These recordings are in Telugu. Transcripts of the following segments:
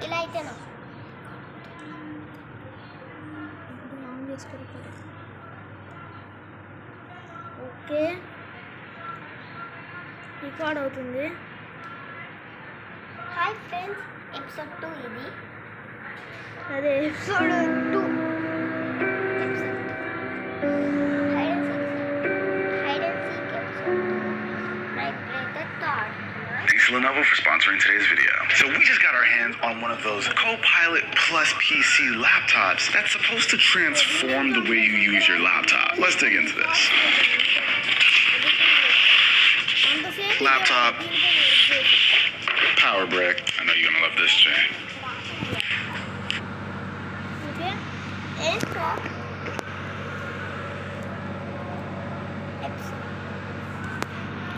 ఇలా అయితేనా ఓకే రికార్డ్ అవుతుంది. హాయ్ ఫ్రెండ్స్, ఎపిసోడ్ 2 ఇది. అదే episode 2 Thanks to Lenovo for sponsoring today's video. So we just got our hands on one of those Copilot Plus PC laptops that's supposed to transform the way you use your laptop. Let's dig into this. Laptop, power brick. I know you're gonna love this, Jay. Okay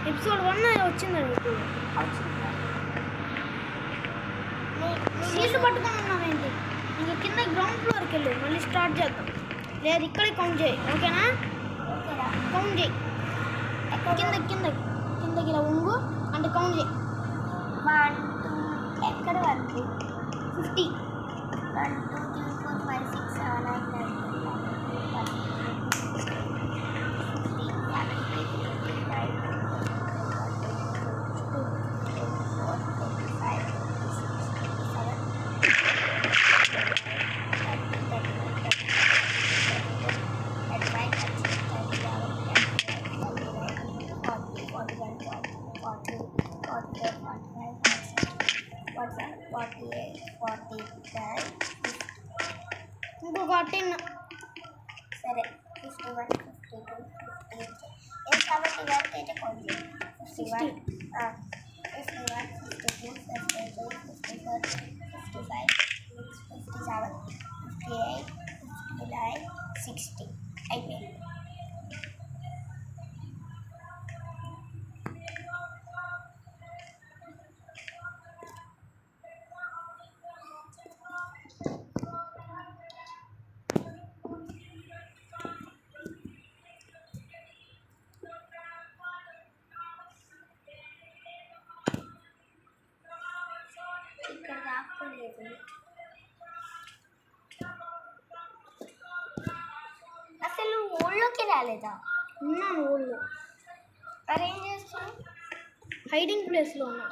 episode 1 వచ్చిందండి ఇప్పుడు. సీట్లు పట్టుకొని ఉన్నామేంటి? ఇంకా కింద గ్రౌండ్ ఫ్లోర్కి వెళ్ళి మళ్ళీ స్టార్ట్ చేద్దాం. లేదు ఇక్కడే కౌంట్ చేయి, ఓకేనా? కౌంట్ చేయి కిందకి ఇలా ఉంగు అంటే కౌంట్ చేయి. 1 2 ఎక్కడ వరకు 50 1 2 3 4 5 6 7 8 9 ఇంకొక 10. సరే 51 52 58 కాబట్టి వరకు అయితే కొంచెం 51 51 52 53 54 55 57 58 59 60 అయిపోయింది. ఇక్కడ రాకపోలేదు. అసలు ఊళ్ళోకి రాలేదా? ఉన్నాను ఊళ్ళో. మరి ఏం చేస్తున్నావు? హైడింగ్ ప్లేస్లో ఉన్నా.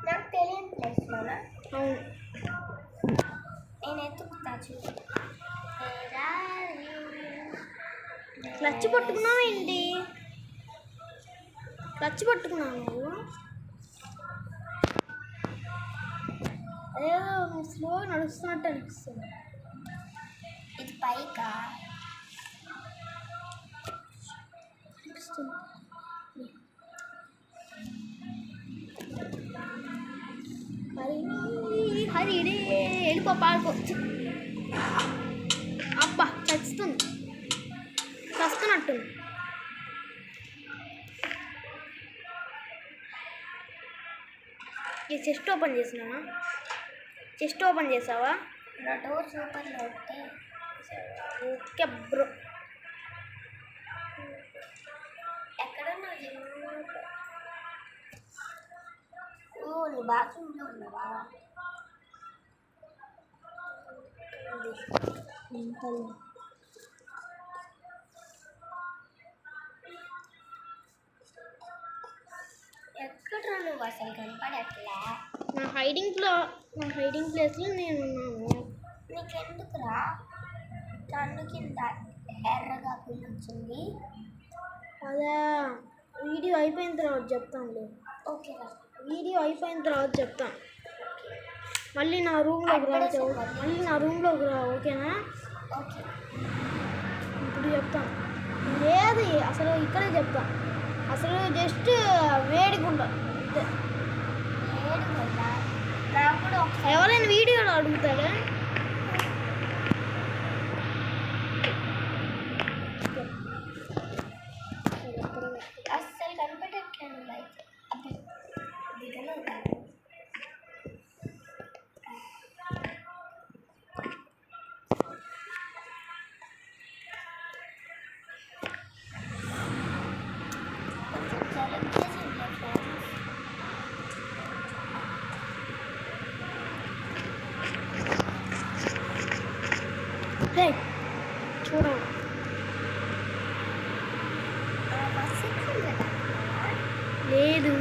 నాకు తెలియని ప్లేస్లోనా? అవును. నేను ఎత్తుకుతా చూసి. క్లచ్ పట్టుకున్నావు ఏంటి? క్లచ్ పట్టుకున్నావు నువ్వు? అదేదో నువ్వు స్లో నడుస్తున్నట్టు అనిపిస్తుంది. ఇది పైకా అనిపిస్తుంది. హరిడే వెళ్ళిపో పాడుకో. అబ్బా చస్తున్నట్టుంది. ఈ చెస్ట్ ఓపెన్ చేసినావా? చెస్ట్ ఓపెన్ చేసావా? డోర్స్ ఓపెన్ అవుతే ఓకే బ్రో. ఎక్కడున్నావు? నువ్వు బాత్రూంలో ఉన్నావా? ఎక్కడ నువ్వు అసలు కనపడట్లే? నా హైడింగ్ ప్లేస్లో నేను ఉన్నాను. నీకెందుకురా కన్ను కింద ఎర్రగా పిలిచింది? అదే వీడియో అయిపోయిన తర్వాత చెప్తాను. ఓకేరా, వీడియో అయిపోయిన తర్వాత చెప్తాను. మళ్ళీ నా రూమ్లోకి రా, ఓకేనా? ఓకే, ఇప్పుడు చెప్తాను. లేదు అసలు ఇక్కడే చెప్తా. అసలు జస్ట్ వేడిగుండ. నాకు కూడా ఒకసారి ఎవరైనా వీడియోలో అడుగుతాడా? అస్సలు కనిపెట్టట్లేదు. అయితే అప్పుడు దిగలేదు. హే చూడవు లేదు